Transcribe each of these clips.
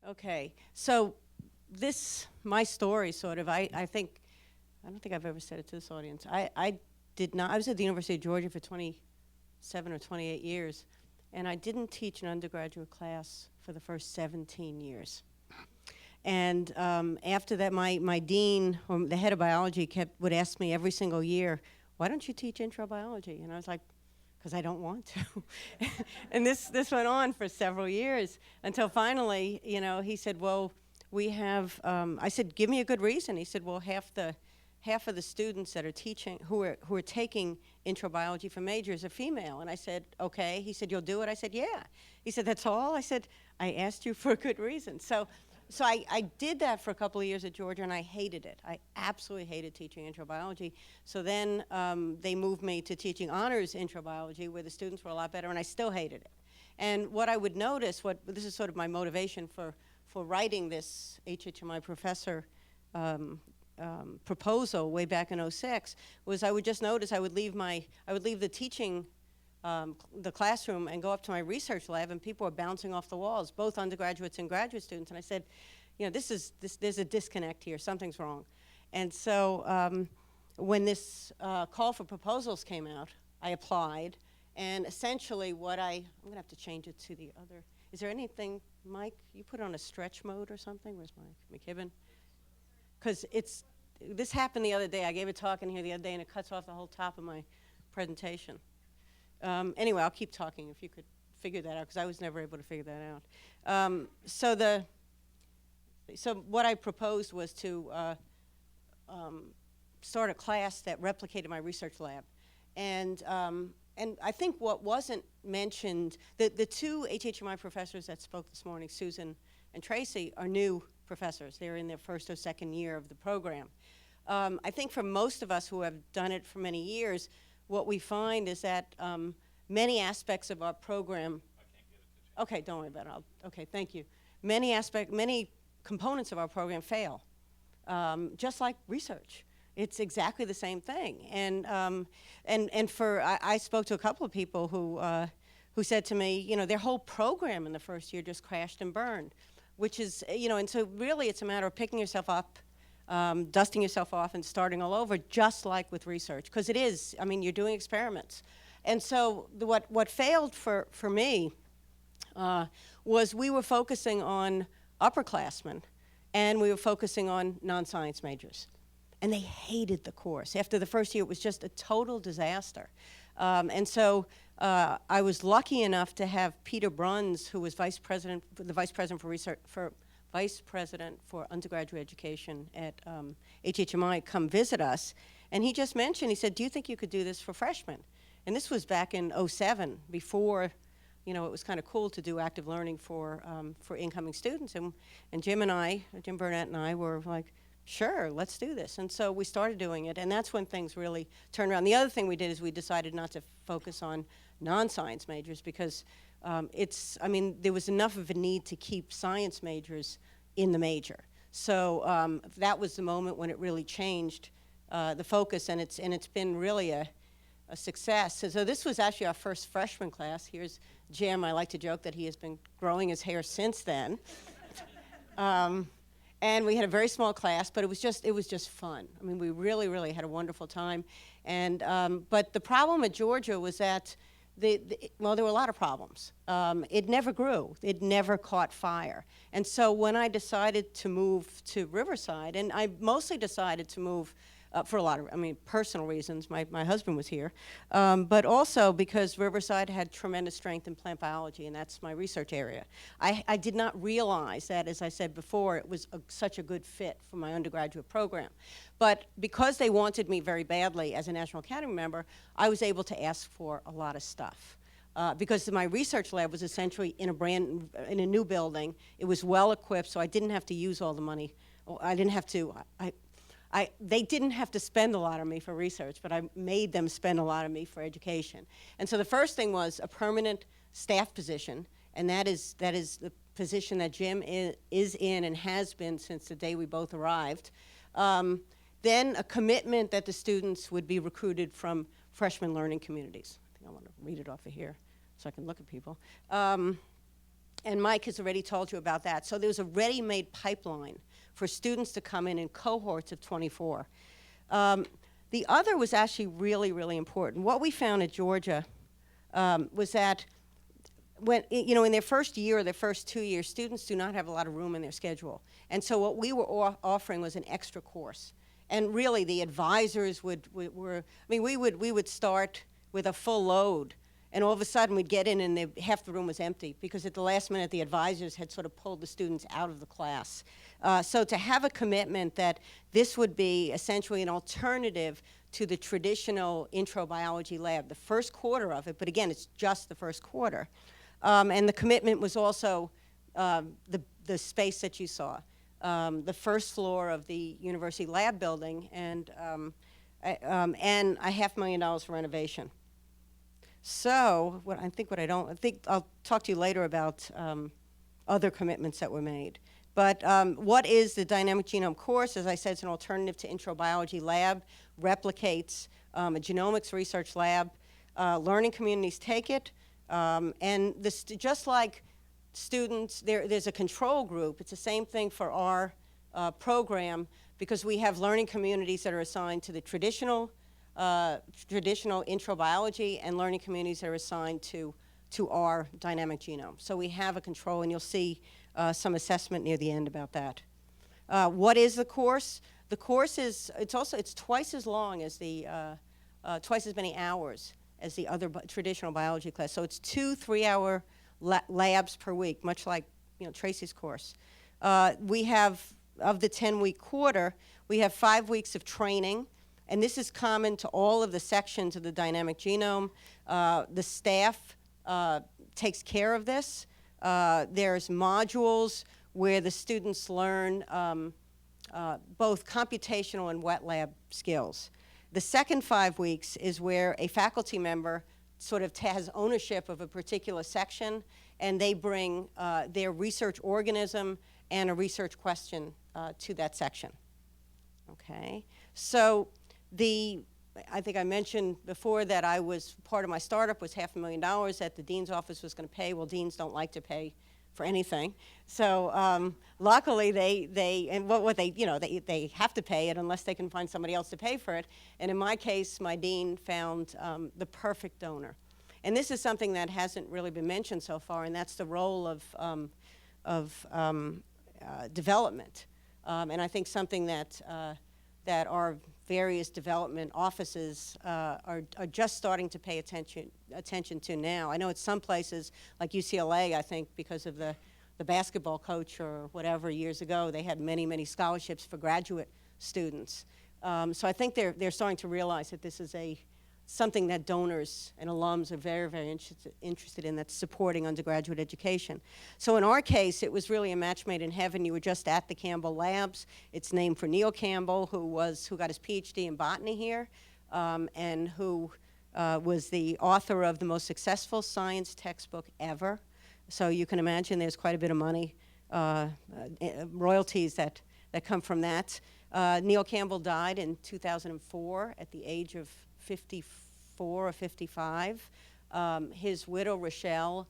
Okay, so my story sort of, I don't think I've ever said it to this audience. I was at the University of Georgia for 27 or 28 years, and I didn't teach an undergraduate class for the first 17 years. And after that, my dean, or the head of biology, would ask me every single year, why don't you teach intro biology? And I was like, because I don't want to. And this went on for several years until finally, he said, well, we have, I said, give me a good reason. He said, well, half of the students that are teaching, who are taking intro biology for majors are female. And I said, okay. He said, you'll do it? I said, yeah. He said, that's all? I said, I asked you for a good reason. So I did that for a couple of years at Georgia, and I hated it. I absolutely hated teaching intro biology. So then they moved me to teaching honors intro biology, where the students were a lot better, and I still hated it. And what I would notice, this is sort of my motivation for writing this HHMI professor proposal way back in '06, was I would just notice I would leave the teaching the classroom and go up to my research lab, and people were bouncing off the walls, both undergraduates and graduate students. And I said, there's a disconnect here. Something's wrong. And so when this call for proposals came out, I applied. And essentially I'm going to have to change it to the other. Is there anything, Mike, you put on a stretch mode or something? Where's Mike McKibben? Because this happened the other day. I gave a talk in here the other day, and it cuts off the whole top of my presentation. Anyway, I'll keep talking if you could figure that out, because I was never able to figure that out. So what I proposed was to start a class that replicated my research lab. And I think what wasn't mentioned, the two HHMI professors that spoke this morning, Susan and Tracy, are new professors. They're in their first or second year of the program. I think for most of us who have done it for many years, what we find is that many aspects of our program. I can't get it to Okay, don't worry about it. Okay, thank you. Many components of our program fail, just like research. It's exactly the same thing. And I spoke to a couple of people who said to me, their whole program in the first year just crashed and burned, which is, and so really it's a matter of picking yourself up, dusting yourself off and starting all over, just like with research, because it is, you're doing experiments. And so what failed for me was we were focusing on upperclassmen, and we were focusing on non-science majors. And they hated the course. After the first year, it was just a total disaster. And so I was lucky enough to have Peter Bruns, who was the vice president for undergraduate education at HHMI, come visit us. And he just mentioned, he said, do you think you could do this for freshmen? And this was back in '07, before, it was kind of cool to do active learning for incoming students. And Jim Burnett and I were like, sure, let's do this. And so we started doing it, and that's when things really turned around. The other thing we did is we decided not to focus on non-science majors, because there was enough of a need to keep science majors in the major. So that was the moment when it really changed the focus, and it's been really a success. So this was actually our first freshman class. Here's Jim. I like to joke that he has been growing his hair since then. And we had a very small class, but it was just fun. We really, really had a wonderful time. And but the problem at Georgia was that there were a lot of problems. It never grew. It never caught fire. And so when I decided to move to Riverside, and I mostly decided to move for a lot of, personal reasons. My husband was here, but also because Riverside had tremendous strength in plant biology, and that's my research area. I did not realize that, as I said before, it was such a good fit for my undergraduate program. But because they wanted me very badly as a National Academy member, I was able to ask for a lot of stuff. Because my research lab was essentially in a new building. It was well equipped, so I didn't have to use all the money. They didn't have to spend a lot on me for research, but I made them spend a lot on me for education. And so the first thing was a permanent staff position, and that is the position that Jim is in and has been since the day we both arrived. Then a commitment that the students would be recruited from freshman learning communities. I think I want to read it off of here so I can look at people. And Mike has already told you about that. So there's a ready-made pipeline for students to come in cohorts of 24. The other was actually really, really important. What we found at Georgia was that when, in their first year or their first 2 years, students do not have a lot of room in their schedule. And so what we were offering was an extra course. And really, the advisors we would start with a full load, and all of a sudden we'd get in and half the room was empty because at the last minute the advisors had sort of pulled the students out of the class. So to have a commitment that this would be essentially an alternative to the traditional intro biology lab, the first quarter of it, but again, it's just the first quarter. And the commitment was also the space that you saw. The first floor of the university lab building, and $500,000 for renovation. So, I think I'll talk to you later about other commitments that were made. But what is the Dynamic Genome course? As I said, it's an alternative to intro biology lab, replicates a genomics research lab. Learning communities take it, and just like students, there's a control group. It's the same thing for our program, because we have learning communities that are assigned to the traditional intro biology and learning communities that are assigned to our dynamic genome. So we have a control, and you'll see some assessment near the end about that. What is the course? The course it's twice as long as twice as many hours as the other traditional biology class. So it's 2 3-hour labs per week, much like Tracy's course. We have, of the 10-week quarter, we have 5 weeks of training, and this is common to all of the sections of the dynamic genome. The staff takes care of this. There's modules where the students learn both computational and wet lab skills. The second 5 weeks is where a faculty member sort of has ownership of a particular section, and they bring their research organism and a research question to that section. Okay, so I think I mentioned before that part of my startup was $500,000 that the dean's office was going to pay. Well, deans don't like to pay for anything, so luckily they have to pay it unless they can find somebody else to pay for it. And in my case, my dean found the perfect donor. And this is something that hasn't really been mentioned so far, and that's the role of development. And I think something that our various development offices are just starting to pay attention to now. I know at some places, like UCLA, I think because of the basketball coach or whatever years ago, they had many, many scholarships for graduate students. So I think they're starting to realize that this is something that donors and alums are very, very interested in, that's supporting undergraduate education. So in our case, it was really a match made in heaven. You were just at the Campbell Labs. It's named for Neil Campbell, who got his PhD in botany here, and who was the author of the most successful science textbook ever. So you can imagine there's quite a bit of money, royalties that come from that. Neil Campbell died in 2004 at the age of 54 or 55. His widow, Rochelle,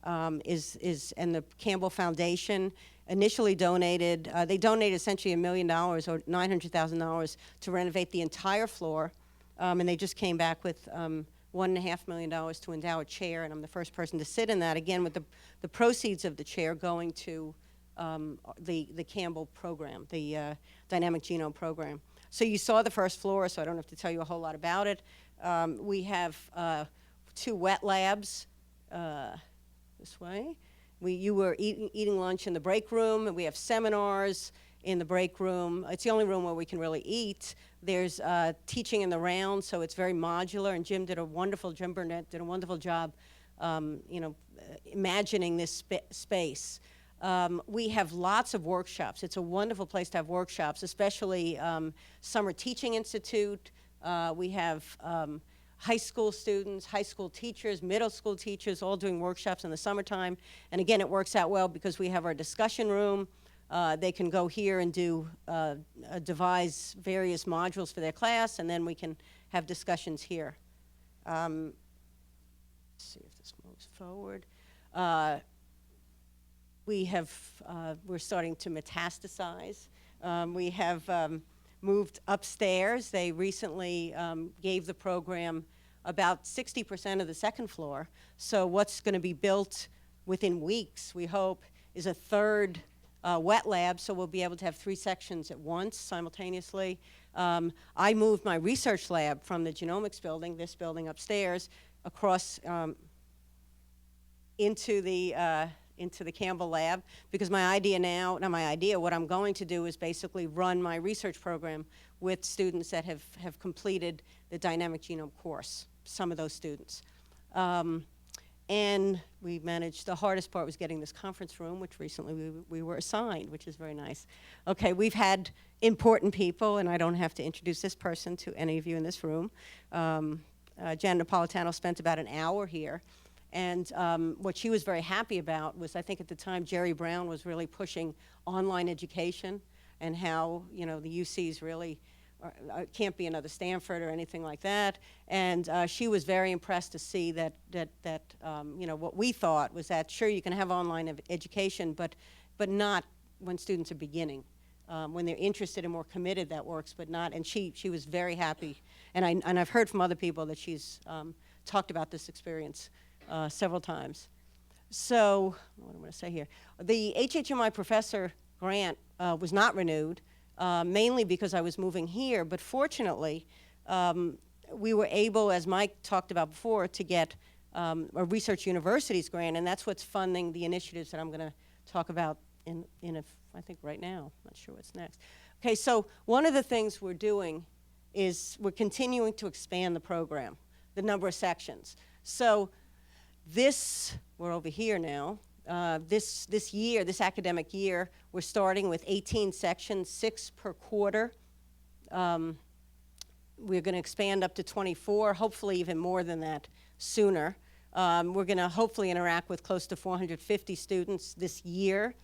and the Campbell Foundation initially donated, they donated essentially $1 million or $900,000 to renovate the entire floor, and they just came back with $1.5 million to endow a chair, and I'm the first person to sit in that, again with the proceeds of the chair going to the Campbell program, the Dynamic Genome program. So you saw the first floor, so I don't have to tell you a whole lot about it. We have 2 wet labs this way. You were eating lunch in the break room, and we have seminars in the break room. It's the only room where we can really eat. There's teaching in the round, so it's very modular, and Jim Burnett did a wonderful job imagining this space. We have lots of workshops. It's a wonderful place to have workshops, especially Summer Teaching Institute. We have high school students, high school teachers, middle school teachers, all doing workshops in the summertime. And again, it works out well because we have our discussion room. They can go here and devise various modules for their class, and then we can have discussions here. Let's see if this moves forward. we're starting to metastasize. We have moved upstairs. They recently gave the program about 60% of the second floor. So what's going to be built within weeks, we hope, is a third wet lab, so we'll be able to have 3 sections at once, simultaneously. I moved my research lab from the genomics building, this building upstairs, across into the Campbell lab, because my idea now, not my idea, what I'm going to do is basically run my research program with students that have completed the dynamic genome course, some of those students. And we managed, the hardest part was getting this conference room, which recently we were assigned, which is very nice. Okay, we've had important people, and I don't have to introduce this person to any of you in this room. Jan Napolitano spent about an hour here. And what she was very happy about was, I think at the time, Jerry Brown was really pushing online education and how, you know, the UCs really can't be another Stanford or anything like that. And she was very impressed to see that you know, what we thought was that, sure, you can have online education, but not when students are beginning. When they're interested and more committed, that works, but not. And she was very happy. And I've heard from other people that she's talked about this experience several times. So, what am I going to say here? The HHMI professor grant was not renewed, mainly because I was moving here, but fortunately, we were able, as Mike talked about before, to get a research universities grant, and that's what's funding the initiatives that I'm going to talk about I think right now. Not sure what's next. Okay, so one of the things we're doing is we're continuing to expand the program, the number of sections. So we're over here now. This year, this academic year, we're starting with 18 sections, 6 per quarter. We're going to expand up to 24, hopefully even more than that sooner. We're going to hopefully interact with close to 450 students this year.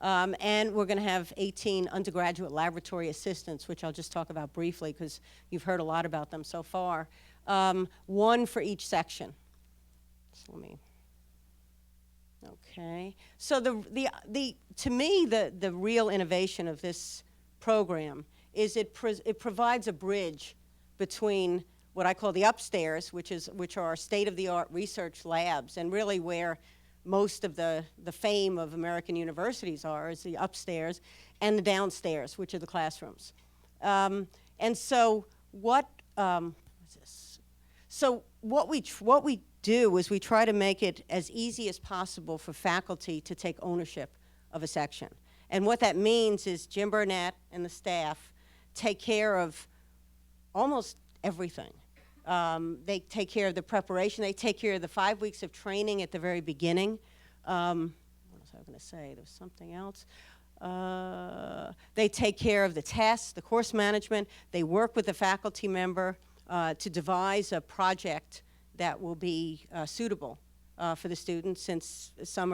And we're going to have 18 undergraduate laboratory assistants, which I'll just talk about briefly because you've heard a lot about them so far. 1 for each section. So okay. So to me, the real innovation of this program is it provides a bridge between what I call the upstairs, which are state-of-the-art research labs, and really where most of the fame of American universities is the upstairs, and the downstairs, which are the classrooms. And so what's this? So what we do is we try to make it as easy as possible for faculty to take ownership of a section. And what that means is Jim Burnett and the staff take care of almost everything. They take care of the preparation. They take care of the 5 weeks of training at the very beginning. What was I going to say? There was something else. They take care of the tests, the course management. They work with the faculty member to devise a project that will be suitable for the students, since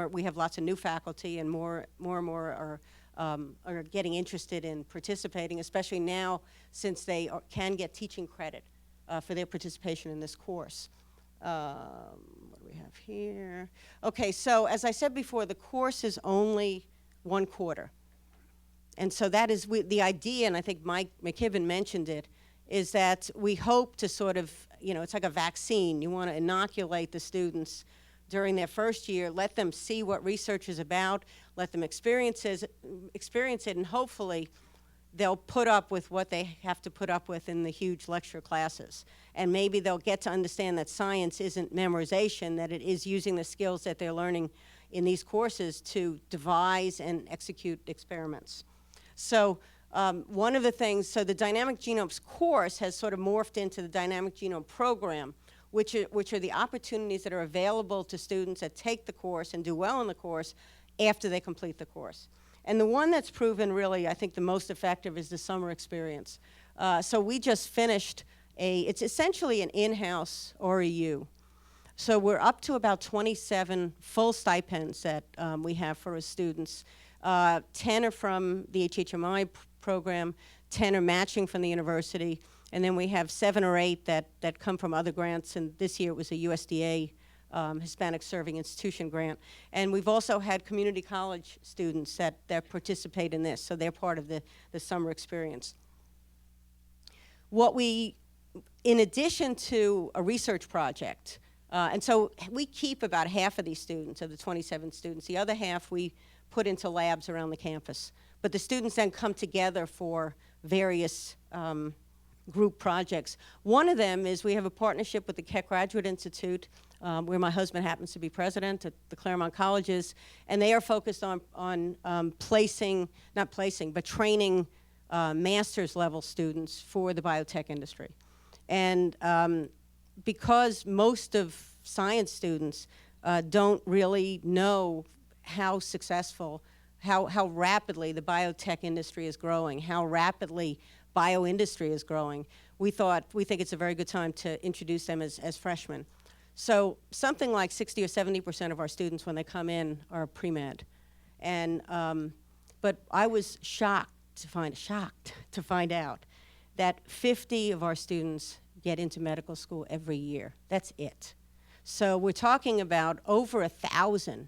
we have lots of new faculty, and more and more are getting interested in participating, especially now since they can get teaching credit for their participation in this course. What do we have here? Okay, so as I said before, the course is only 1 quarter. And so that is the idea, and I think Mike McKibben mentioned it, is that we hope to sort of, it's like a vaccine. You want to inoculate the students during their first year, let them see what research is about, let them experience it, and hopefully they'll put up with what they have to put up with in the huge lecture classes. And maybe they'll get to understand that science isn't memorization, that it is using the skills that they're learning in these courses to devise and execute experiments. So one of the things, so the Dynamic Genomes course has sort of morphed into the Dynamic Genome program, which are the opportunities that are available to students that take the course and do well in the course after they complete the course. And the one that's proven really, I think, the most effective is the summer experience. So we just finished it's essentially an in-house REU. So we're up to about 27 full stipends that we have for our students. 10 are from the HHMI program, 10 are matching from the university, and then we have 7 or 8 that come from other grants, and this year it was a USDA Hispanic Serving Institution grant. And we've also had community college students that participate in this, so they're part of the summer experience. In addition to a research project, and so we keep about half of these students, of the 27 students. The other half we put into labs around the campus. But the students then come together for various group projects. One of them is we have a partnership with the Keck Graduate Institute, where my husband happens to be president at the Claremont colleges, and they are focused on training master's level students for the biotech industry. And because most of science students don't really know how successful, how rapidly the biotech industry is growing, how rapidly bioindustry is growing, we think it's a very good time to introduce them as freshmen. So something like 60 or 70% of our students when they come in are pre-med. And, but I was shocked to find out that 50 of our students get into medical school every year. That's it. So we're talking about over 1,000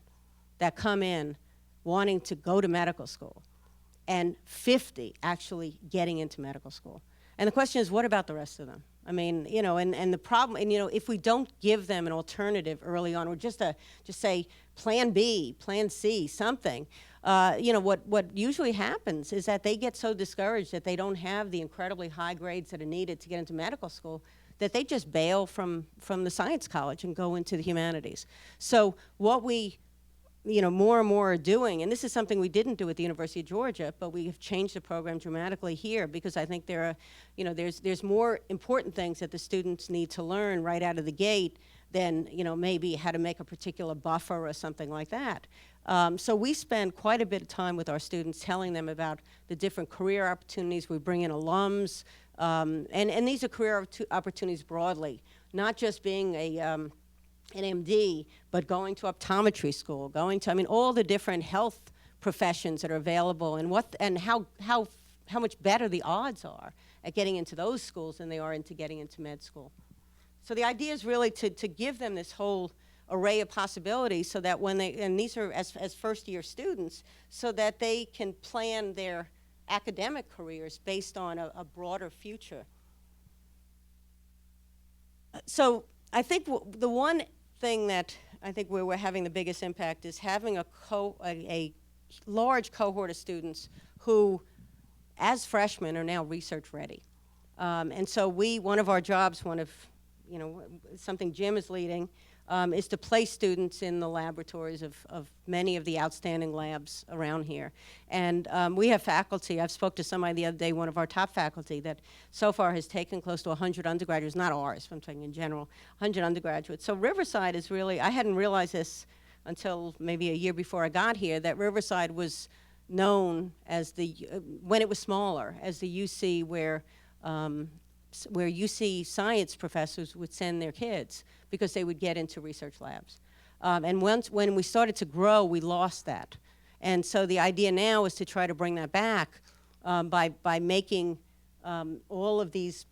that come in wanting to go to medical school, and 50 actually getting into medical school. And the question is, what about the rest of them? I mean, you know, and the problem, and you know, if we don't give them an alternative early on, or just say plan B, plan C, something, you know, what usually happens is that they get so discouraged that they don't have the incredibly high grades that are needed to get into medical school that they just bail from the science college and go into the humanities. So what we, you know, more and more are doing, and this is something we didn't do at the University of Georgia, but we have changed the program dramatically here because I think there are, you know, there's more important things that the students need to learn right out of the gate than, you know, maybe how to make a particular buffer or something like that. So we spend quite a bit of time with our students telling them about the different career opportunities. We bring in alums, and these are career opportunities broadly, not just being an MD, but going to optometry school, going to, I mean, all the different health professions that are available, and how much better the odds are at getting into those schools than they are into getting into med school. So the idea is really to give them this whole array of possibilities so that when they, and these are as first year students, so that they can plan their academic careers based on a broader future. So I think the one thing that I think where we're having the biggest impact is having a large cohort of students who, as freshmen, are now research ready. And so one of our jobs, you know, something Jim is leading, is to place students in the laboratories of many of the outstanding labs around here. And we have faculty. I've spoke to somebody the other day, one of our top faculty, that so far has taken close to 100 undergraduates, not ours, I'm talking in general, 100 undergraduates. So Riverside is really, I hadn't realized this until maybe a year before I got here, that Riverside was known as when it was smaller, as the UC where UC science professors would send their kids because they would get into research labs. And when we started to grow, we lost that. And so the idea now is to try to bring that back by making all of these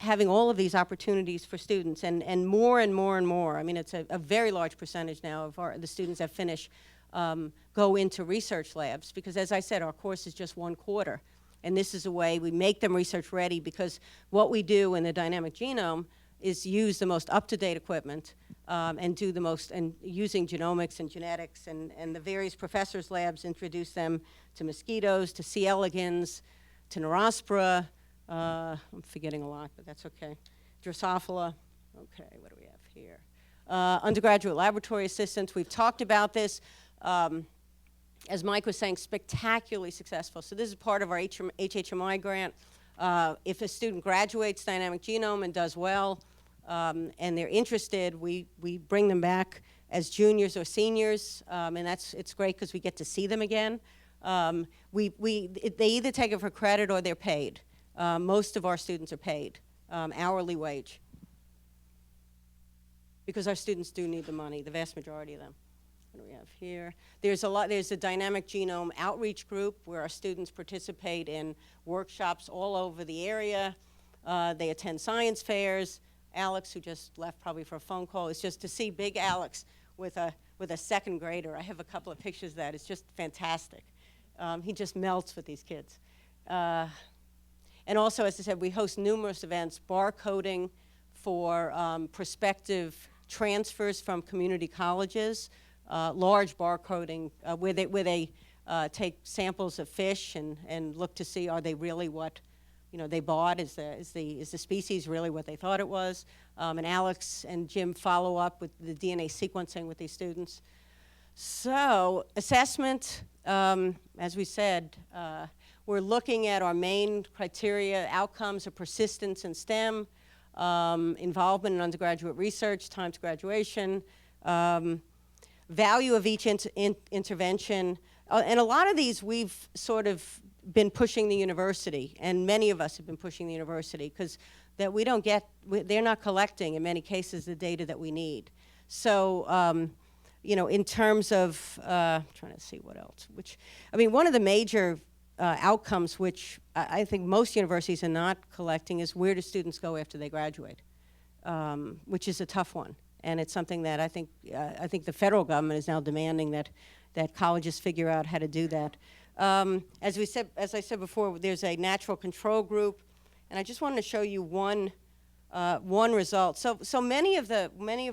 having all of these opportunities for students, and more and more and more. I mean, it's a very large percentage now of the students that finish go into research labs, because as I said, our course is just 1 quarter. And this is a way we make them research ready, because what we do in the dynamic genome is use the most up-to-date equipment and using genomics and genetics, and the various professors' labs introduce them to mosquitoes, to C. elegans, to Neurospora. I'm forgetting a lot, but that's okay. Drosophila. Okay, what do we have here? Undergraduate laboratory assistants. We've talked about this. As Mike was saying, spectacularly successful. So this is part of our HHMI grant. If a student graduates dynamic genome and does well, and they're interested, we bring them back as juniors or seniors, and it's great because we get to see them again. They either take it for credit or they're paid. Most of our students are paid hourly wage, because our students do need the money, the vast majority of them. What do we have here? There's a dynamic genome outreach group where our students participate in workshops all over the area. They attend science fairs, Alex, who just left probably for a phone call, is just to see big Alex with a second grader. I have a couple of pictures of that. It's just fantastic. He just melts with these kids. And also, as I said, we host numerous events, barcoding for prospective transfers from community colleges, large barcoding where they take samples of fish and look to see, are they really what they bought? Is the species really what they thought it was? And Alex and Jim follow up with the DNA sequencing with these students. So assessment, as we said, we're looking at our main criteria: outcomes of persistence in STEM, involvement in undergraduate research, time to graduation, value of each intervention. And a lot of these we've sort of been pushing the university, and many of us have been pushing the university, because that we don't get, they're not collecting, in many cases, the data that we need. So, in terms of, trying to see what else, one of the major outcomes which I think most universities are not collecting is where do students go after they graduate, which is a tough one. And it's something that I think the federal government is now demanding that colleges figure out how to do that. As I said before, there's a natural control group, and I just wanted to show you one result. So many of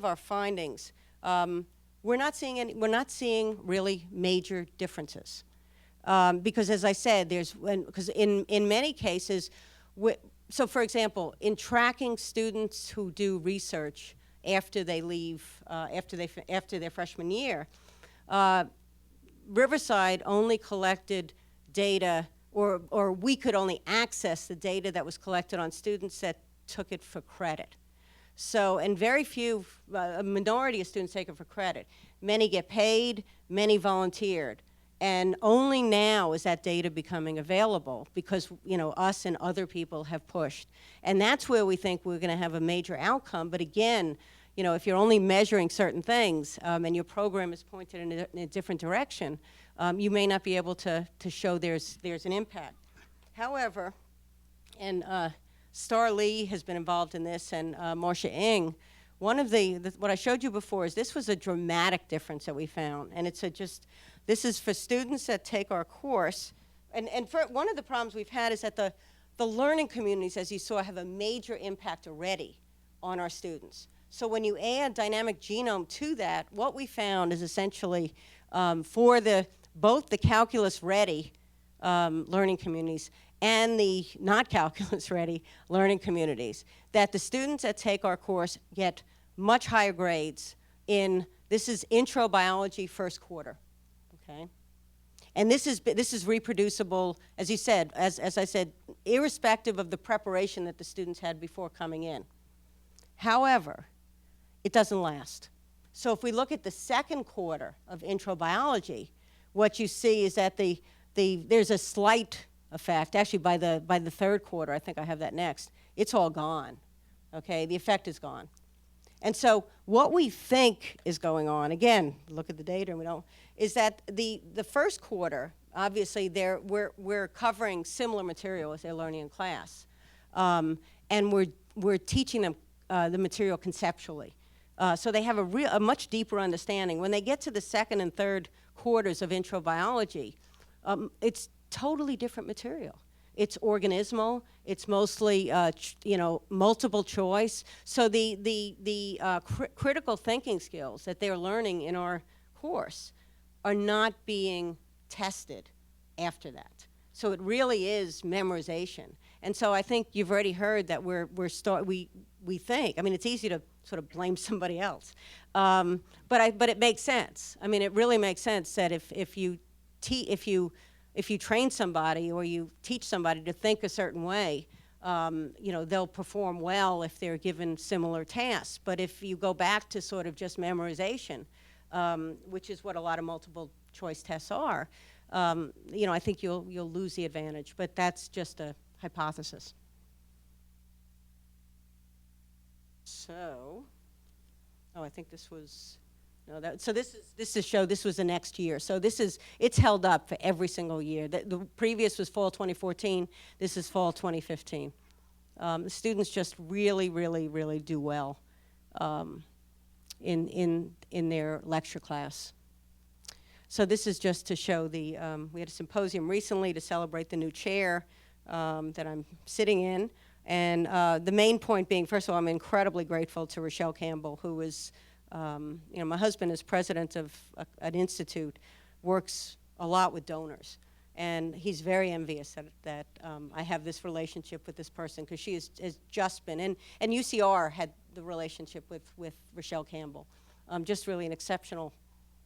our findings, we're not seeing really major differences, because as I said, because in many cases, so for example, in tracking students who do research after they leave, after their freshman year, Riverside only collected data, or we could only access the data that was collected on students that took it for credit. So, and very few, a minority of students take it for credit. Many get paid, many volunteered. And only now is that data becoming available because, us and other people have pushed. And that's where we think we're gonna have a major outcome. But again, if you're only measuring certain things and your program is pointed in a different direction, you may not be able to show there's an impact. However, and Star Lee has been involved in this, and Marcia Ng, one of what I showed you before is this was a dramatic difference that we found. And this is for students that take our course. And one of the problems we've had is that the learning communities, as you saw, have a major impact already on our students. So when you add dynamic genome to that, what we found is essentially for both the calculus-ready learning communities and the not calculus-ready learning communities, that the students that take our course get much higher grades this is intro biology first quarter, okay? And this is reproducible, as you said, as I said, irrespective of the preparation that the students had before coming in. However, it doesn't last. So if we look at the second quarter of intro biology, what you see is that there's a slight effect. Actually, by the third quarter, I think I have that next, it's all gone, okay? The effect is gone. And so what we think is going on, again, look at the data and we don't, is that the first quarter, obviously we're covering similar material as they're learning in class. And we're teaching them the material conceptually. So they have a much deeper understanding. When they get to the second and third quarters of intro biology, it's totally different material. It's organismal. It's mostly, multiple choice. So the critical thinking skills that they're learning in our course are not being tested after that. So it really is memorization. And so I think you've already heard that we think. I mean, it's easy to sort of blame somebody else, but it makes sense. I mean, it really makes sense that if you train somebody or you teach somebody to think a certain way, they'll perform well if they're given similar tasks. But if you go back to sort of just memorization, which is what a lot of multiple choice tests are, I think you'll lose the advantage. But that's just a hypothesis. So, I think this was, this was the next year. So it's held up for every single year. The previous was fall 2014, this is fall 2015. The students just really, really, really do well in their lecture class. So this is just to show the, we had a symposium recently to celebrate the new chair that I'm sitting in. And the main point being, first of all, I'm incredibly grateful to Rochelle Campbell, who is, my husband is president of an institute, works a lot with donors. And he's very envious that I have this relationship with this person, because she has just been, and UCR had the relationship with Rochelle Campbell. Just really an exceptional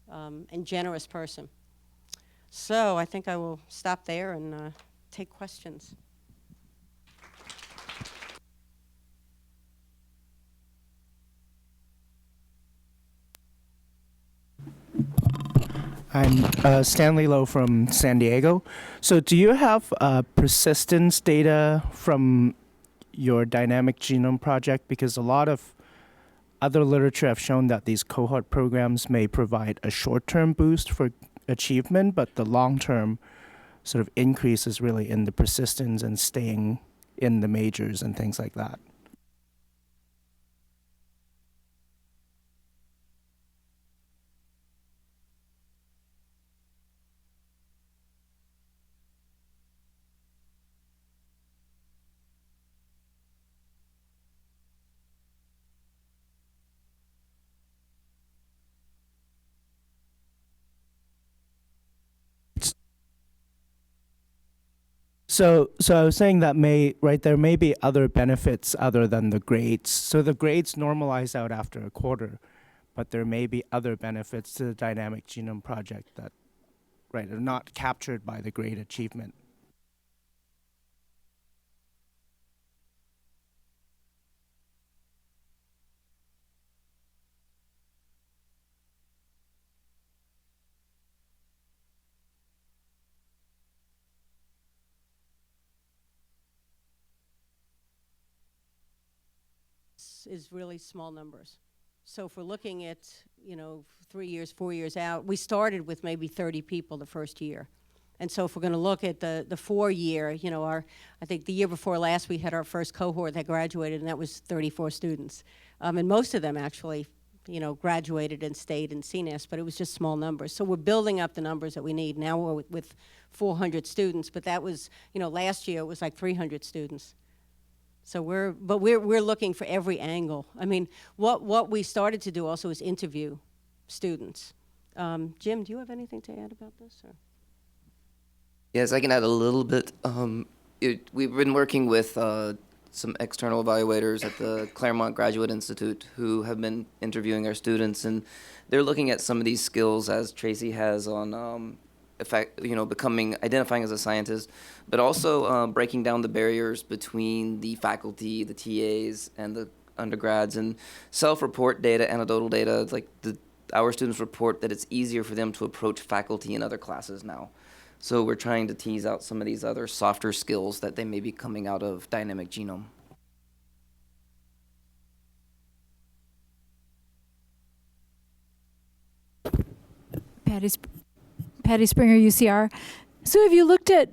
and generous person. So I think I will stop there and take questions. I'm Stanley Lowe from San Diego. So do you have persistence data from your dynamic genome project? Because a lot of other literature have shown that these cohort programs may provide a short-term boost for achievement, but the long-term sort of increase is really in the persistence and staying in the majors and things like that. So I was saying that there may be other benefits other than the grades. So the grades normalize out after a quarter, but there may be other benefits to the dynamic genome project that, are not captured by the grade achievement. Is really small numbers. So if we're looking at, 3 years, 4 years out, we started with maybe 30 people the first year. And so if we're going to look at the 4 year, I think the year before last we had our first cohort that graduated, and that was 34 students. And most of them actually, graduated and stayed in CNAS, but it was just small numbers. So we're building up the numbers that we need. Now we're with 400 students, but that was, last year it was like 300 students. So we're looking for every angle. I mean, what we started to do also is interview students. Jim, do you have anything to add about this? Or? Yes, I can add a little bit. We've been working with some external evaluators at the Claremont Graduate Institute who have been interviewing our students, and they're looking at some of these skills as Tracy has on identifying as a scientist, but also breaking down the barriers between the faculty, the TAs, and the undergrads, and self-report data, anecdotal data. It's like our students report that it's easier for them to approach faculty in other classes now. So we're trying to tease out some of these other softer skills that they may be coming out of dynamic genome. Patty Springer, UCR. So have you looked at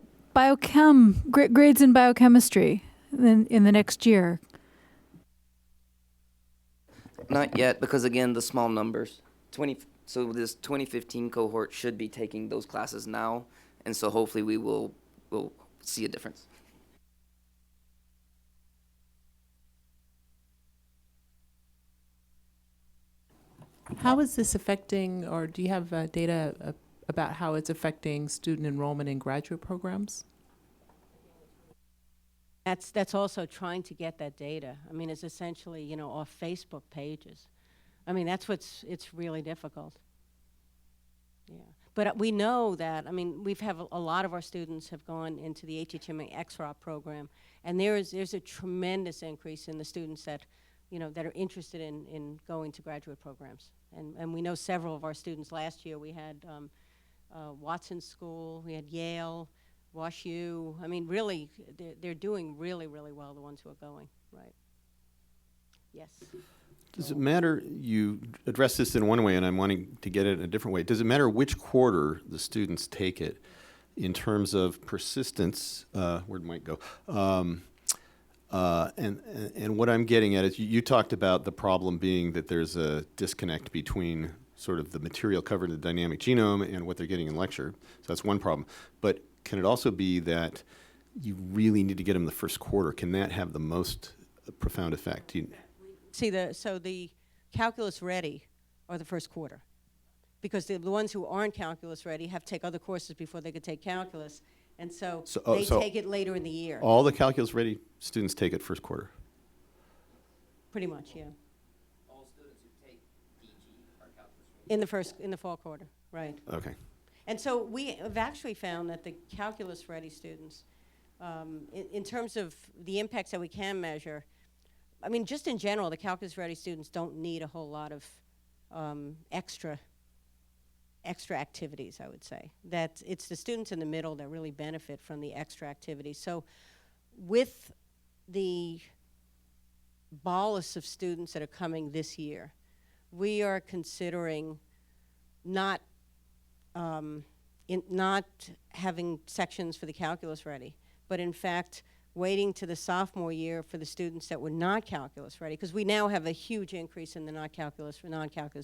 grades in biochemistry in the next year? Not yet, because again, the small numbers. So this 2015 cohort should be taking those classes now, and so hopefully we'll see a difference. How is this affecting, or do you have data about how it's affecting student enrollment in graduate programs? That's also trying to get that data. I mean, it's essentially, off Facebook pages. I mean, it's really difficult. Yeah. But we know that, we've a lot of our students have gone into the HHMI XROP program, and there's a tremendous increase in the students that, that are interested in going to graduate programs. And we know several of our students last year. We had Watson School, we had Yale, Wash U. I mean, really, they're doing really, really well, the ones who are going, right? Yes. Does it matter, you address this in one way and I'm wanting to get it in a different way. Does it matter which quarter the students take it in terms of persistence, where it might go, And what I'm getting at is you talked about the problem being that there's a disconnect between sort of the material covered in the dynamic genome and what they're getting in lecture. So that's one problem. But can it also be that you really need to get them the first quarter? Can that have the most profound effect? See, the calculus ready are the first quarter, because the ones who aren't calculus ready have to take other courses before they could take calculus, and so they take it later in the year. All the calculus ready students take it first quarter. Pretty much, yeah. All students who take DG are calculus ready. In the fall quarter, right. Okay. And so we have actually found that the calculus ready students, in terms of the impacts that we can measure, I mean, just in general, the calculus ready students don't need a whole lot of extra activities, I would say. That it's the students in the middle that really benefit from the extra activities. So with the bolus of students that are coming this year, we are considering not having sections for the calculus ready, but in fact waiting to the sophomore year for the students that were not calculus ready, because we now have a huge increase in the non-calculus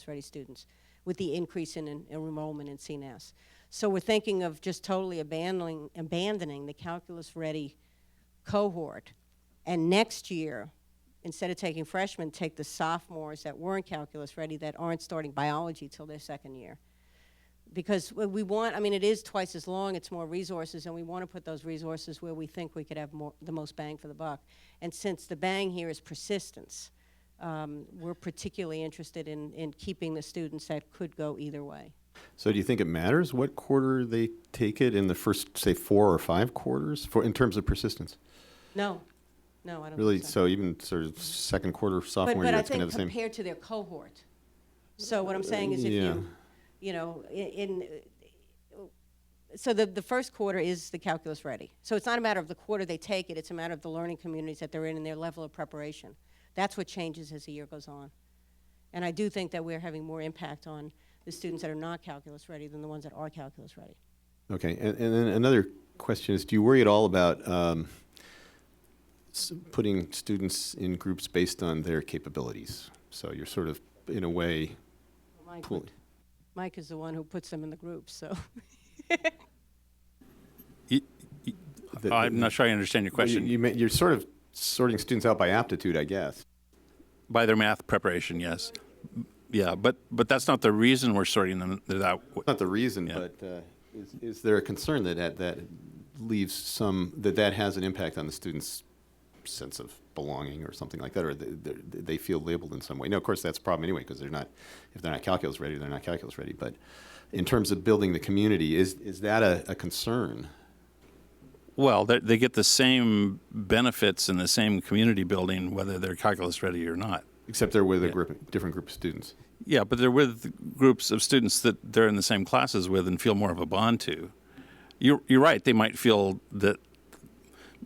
ready students with the increase in enrollment in CNAS. So we're thinking of just totally abandoning the calculus ready cohort, and next year, instead of taking freshmen, take the sophomores that weren't calculus ready, that aren't starting biology till their second year. Because we want, I mean, it is twice as long, it's more resources, and we want to put those resources where we think we could have the most bang for the buck. And since the bang here is persistence, we're particularly interested in keeping the students that could go either way. So do you think it matters what quarter they take it in the first, say, 4 or 5 quarters in terms of persistence? No, I don't Really, think so even sort of second quarter sophomore year, but I it's going to have think the same. compared to their cohort. So what I'm saying is if you know, so the first quarter is the calculus ready. So it's not a matter of the quarter they take it, it's a matter of the learning communities that they're in and their level of preparation. That's what changes as the year goes on. And I do think that we're having more impact on the students that are not calculus ready than the ones that are calculus ready. Okay, and then another question is, do you worry at all about putting students in groups based on their capabilities? So you're sort of, in a way, Mike is the one who puts them in the groups, so. I'm not sure I understand your question. You're sort of sorting students out by aptitude, I guess. By their math preparation, yes. Yeah, but that's not the reason we're sorting them out. Not the reason, Yeah. but is there a concern that leaves that has an impact on the students' sense of belonging or something like that, or they feel labeled in some way? No, of course that's a problem anyway, because if they're not calculus ready, they're not calculus ready. But in terms of building the community, is that a concern? Well, they get the same benefits in the same community building, whether they're calculus ready or not. Except they're with a different group of students. Yeah, but they're with groups of students that they're in the same classes with and feel more of a bond to. You're right. They might feel that,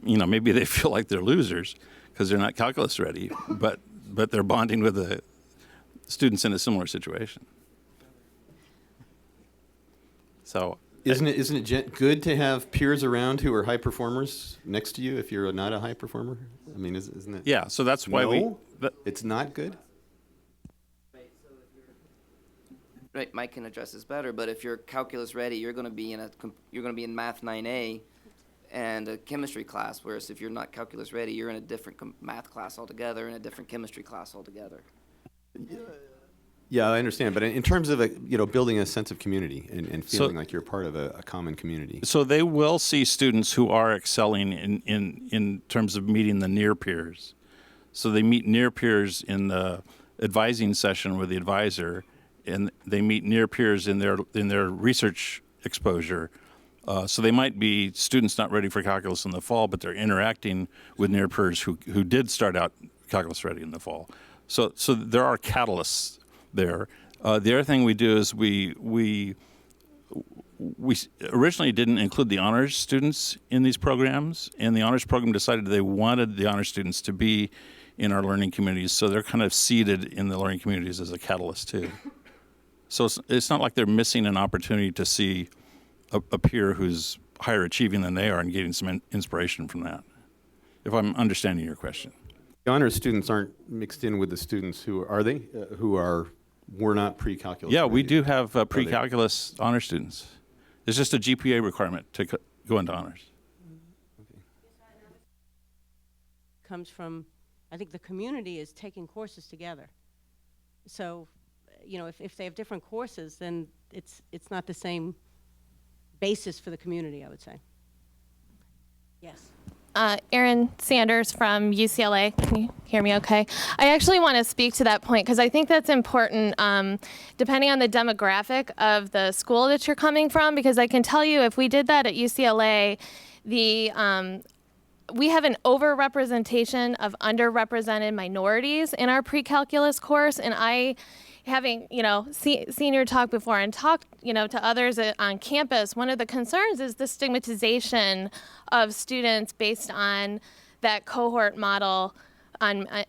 maybe they feel like they're losers because they're not calculus ready, but they're bonding with the students in a similar situation. So. Isn't it good to have peers around who are high performers next to you if you're not a high performer? I mean, isn't it? Yeah, so that's why it's not good? Right, Mike can address this better, but if you're calculus ready, you're going to be in Math 9A and a chemistry class, whereas if you're not calculus ready, you're in a different math class altogether and a different chemistry class altogether. Yeah, I understand, but in terms of building a sense of community and feeling like you're part of a common community. So they will see students who are excelling in terms of meeting the near peers. So they meet near peers in the advising session with the advisor, and they meet near peers in their research exposure. So they might be students not ready for calculus in the fall, but they're interacting with near peers who did start out calculus ready in the fall. So there are catalysts there. The other thing we do is we originally didn't include the honors students in these programs, and the honors program decided they wanted the honors students to be in our learning communities, so they're kind of seated in the learning communities as a catalyst too. So it's not like they're missing an opportunity to see a peer who's higher achieving than they are and getting some inspiration from that. if I'm understanding your question. The honors students aren't mixed in with the students who are they were not pre-calculus. Yeah, we ready? do have they? pre-calculus honor students. It's just a GPA requirement to go into honors. Comes from, I think the community is taking courses together. So, you know, if they have different courses, then it's not the same basis for the community, I would say. Yes. Erin Sanders from UCLA. Can you hear me okay? I actually want to speak to that point because I think that's important depending on the demographic of the school that you're coming from, because I can tell you if we did that at UCLA, we have an overrepresentation of underrepresented minorities in our pre-calculus course, and having, you know, senior talk before and talked, you know, to others on campus, one of the concerns is the stigmatization of students based on that cohort model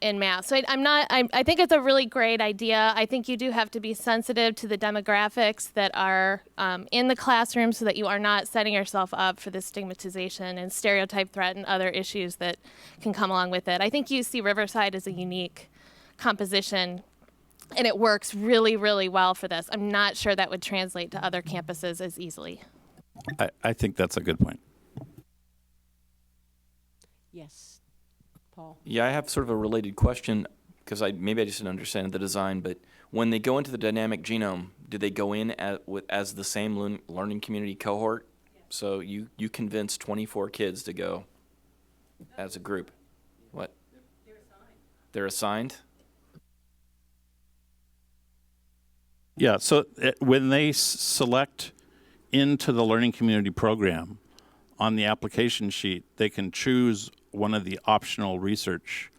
in math. So I think it's a really great idea. I think you do have to be sensitive to the demographics that are in the classroom so that you are not setting yourself up for the stigmatization and stereotype threat and other issues that can come along with it. I think UC Riverside is a unique composition, and it works really, really well for this. I'm not sure that would translate to other campuses as easily. I think that's a good point. Yes. Paul. Yeah, I have sort of a related question because maybe I just didn't understand the design, but when they go into the dynamic genome, do they go in as the same learning community cohort? Yeah. So you convince 24 kids to go as a group. What? They're assigned. They're assigned? Yeah, so when they select into the learning community program, on the application sheet, they can choose one of the optional research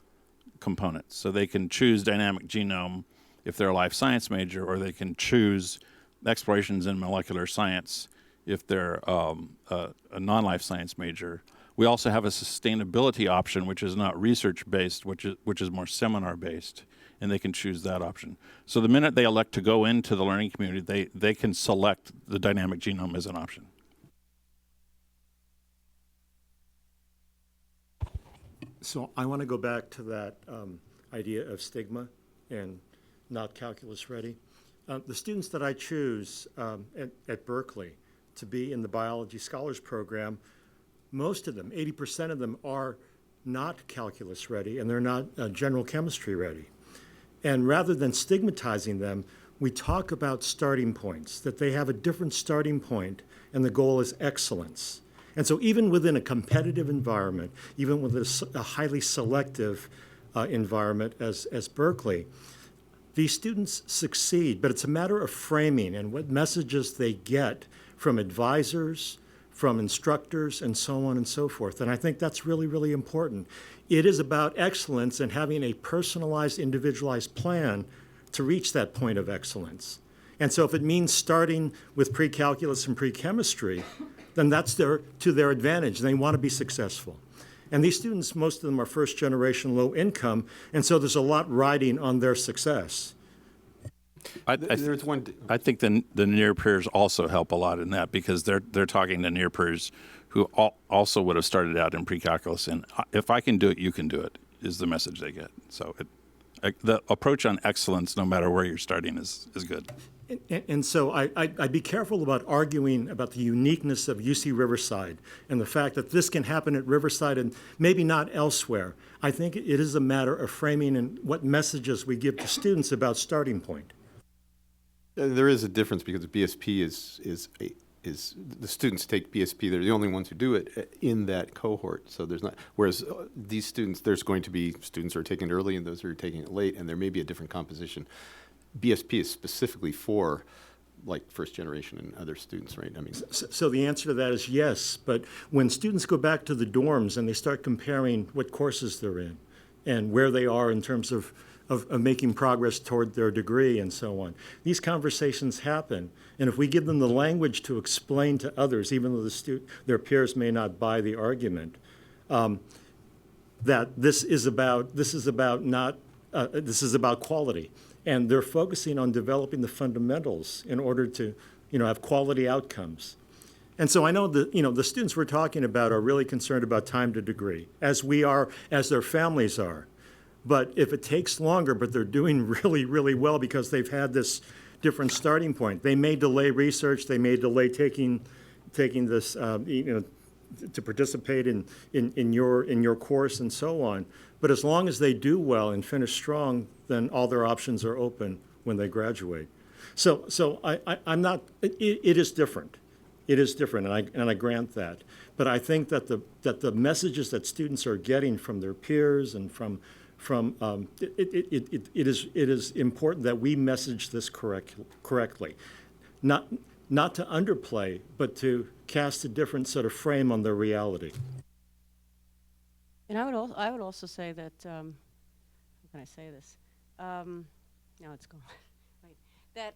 components. So they can choose dynamic genome if they're a life science major, or they can choose explorations in molecular science if they're a non-life science major. We also have a sustainability option, which is not research-based, which is more seminar-based, and they can choose that option. So the minute they elect to go into the learning community, they can select the dynamic genome as an option. So I want to go back to that idea of stigma and not calculus ready. The students that I choose at Berkeley to be in the biology scholars program, most of them, 80% of them, are not calculus ready, and they're not general chemistry ready. And rather than stigmatizing them, we talk about starting points, that they have a different starting point, and the goal is excellence. And so even within a competitive environment, even with a highly selective environment as Berkeley, these students succeed, but it's a matter of framing and what messages they get from advisors, from instructors, and so on and so forth. And I think that's really, really important. It is about excellence and having a personalized, individualized plan to reach that point of excellence. And so if it means starting with pre-calculus and pre-chemistry, then that's to their advantage. They want to be successful. And these students, most of them are first generation low income, and so there's a lot riding on their success. I think the near peers also help a lot in that, because they're talking to near peers who also would have started out in pre-calculus, and if I can do it, you can do it, is the message they get. So the approach on excellence, no matter where you're starting, is good. And so I'd be careful about arguing about the uniqueness of UC Riverside and the fact that this can happen at Riverside and maybe not elsewhere. I think it is a matter of framing and what messages we give to students about starting point. There is a difference because BSP is the students take BSP. They're the only ones who do it in that cohort. So there's not, whereas these students, there's going to be students who are taking it early and those who are taking it late, and there may be a different composition. BSP is specifically for like first generation and other students, right? I mean, so the answer to that is yes, but when students go back to the dorms and they start comparing what courses they're in and where they are in terms of making progress toward their degree and so on, these conversations happen. And if we give them the language to explain to others, even though their peers may not buy the argument, that this is about quality. And they're focusing on developing the fundamentals in order to, have quality outcomes. And so I know that, the students we're talking about are really concerned about time to degree, as we are, as their families are. But if it takes longer, but they're doing really, really well because they've had this different starting point, they may delay research, they may delay taking this, to participate in your course and so on. But as long as they do well and finish strong, then all their options are open when they graduate. So I'm not, it is different. It is different, and I grant that. But I think that the messages that students are getting from their peers and it is important that we message this correctly, not to underplay, but to cast a different sort of frame on their reality. And I would also say that, how can I say this? No, it's gone. Right. That,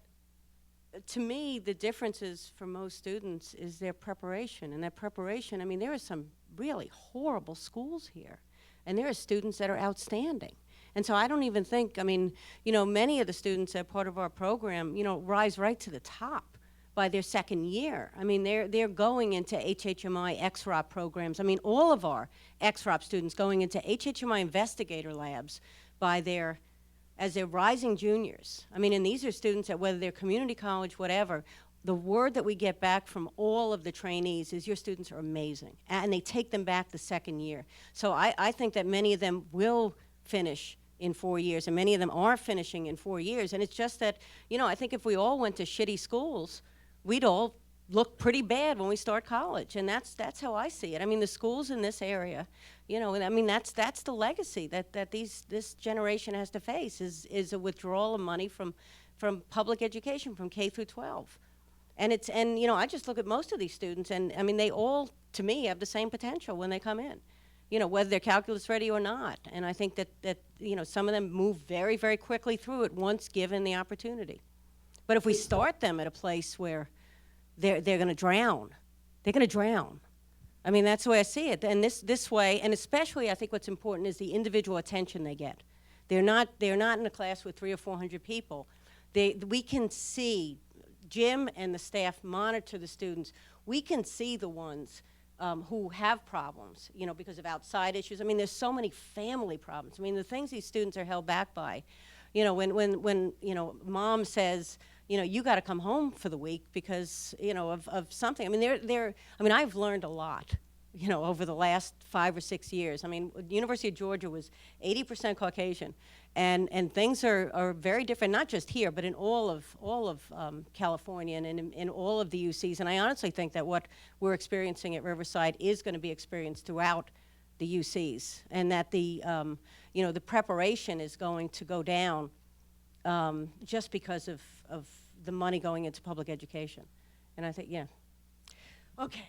to me, the differences for most students is their preparation. And that preparation, I mean, there are some really horrible schools here. And there are students that are outstanding. And so I don't even think, I mean, many of the students that are part of our program, rise right to the top by their second year. I mean, they're going into HHMI XROP programs. I mean, all of our XROP students going into HHMI investigator labs as they're rising juniors. I mean, and these are students that, whether they're community college, whatever, the word that we get back from all of the trainees is your students are amazing. And they take them back the second year. So I think that many of them will finish in 4 years, and many of them are finishing in 4 years. And it's just that, I think if we all went to shitty schools, we'd all look pretty bad when we start college. And that's how I see it. I mean, the schools in this area, and I mean, that's the legacy that this generation has to face is a withdrawal of money from public education, from K through 12. And I just look at most of these students, and I mean, they all, to me, have the same potential when they come in, whether they're calculus ready or not. And I think that some of them move very, very quickly through it once given the opportunity. But if we start them at a place where they're going to drown, they're going to drown. I mean, that's the way I see it. And this way, and especially I think what's important is the individual attention they get. They're not in a class with 300 or 400 people. We can see, Jim and the staff monitor the students. We can see the ones who have problems, because of outside issues. I mean, there's so many family problems. I mean, the things these students are held back by, when mom says, you got to come home for the week because, of something. I mean, I've learned a lot, over the last 5 or 6 years. I mean, University of Georgia was 80% Caucasian, and things are very different, not just here, but in all of California and in all of the UCs. And I honestly think that what we're experiencing at Riverside is going to be experienced throughout the UCs, and that the preparation is going to go down just because of the money going into public education. And I think, yeah. Okay.